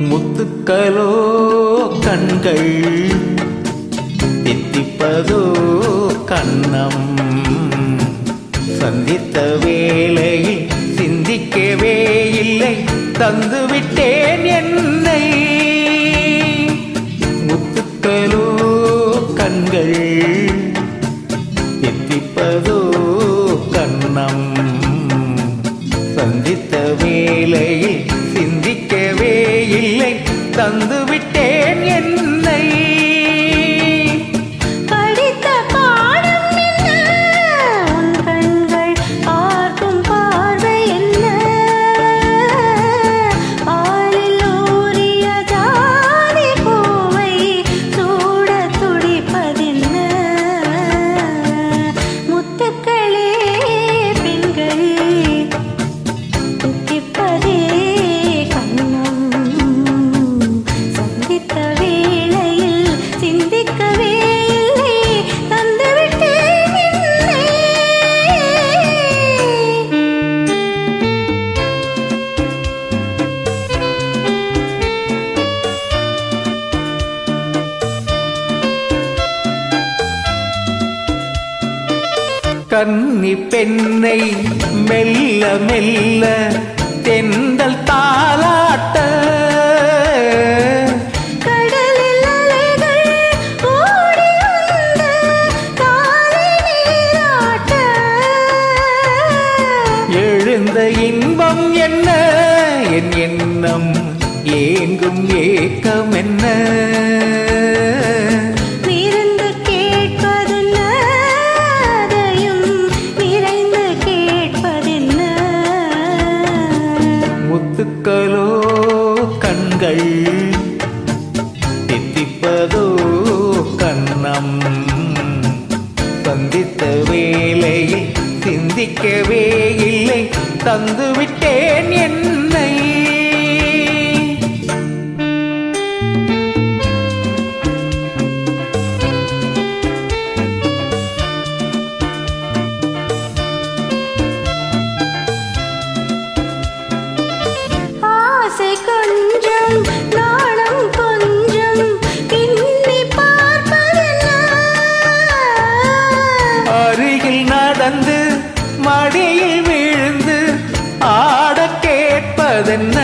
முத்துக்களோ கண்கள் தித்திப்பதோ கண்ணம் சந்தித்த வேளையில் சிந்திக்கவே இல்லை தந்துவிட்டேன் என்னை முத்துக்களோ கண்கள் தித்திப்பதோ கண்ணம் சந்தித்த வேளையில் சிந்திக்கவே இல்லை தந்துவிட்டேன் என்னை படித்த பாடம் என்ன உன் கண்கள் பார்க்கும் பார்வை என்ன பாலில் ஊறிய ஜாதி பூவை சூட துடிப்பதென்ன முத்துக்களே பெண்கள் தித்திப்பதே கன்னி பெண்ணை மெல்ல மெல்ல தென்றல் தாலாட்ட கடலில் அலைகள் ஓடி வந்து காலை நீராட்ட எழுந்த இன்பம் என்ன என் எண்ணம் ஏங்கும் ஏக்கம் என்ன முத்துக்களோ கண்கள் தித்திப்பதோ கண்ணம் சந்தித்த வேளையில் சிந்திக்கவே இல்லை தந்துவிட்டேன் என்னை கொஞ்சம் நாணம் கொஞ்சம் பின்னி பார்ப்பதென்ன அருகில் நடந்து மடியில் விழுந்து ஆட கேட்பதென்ன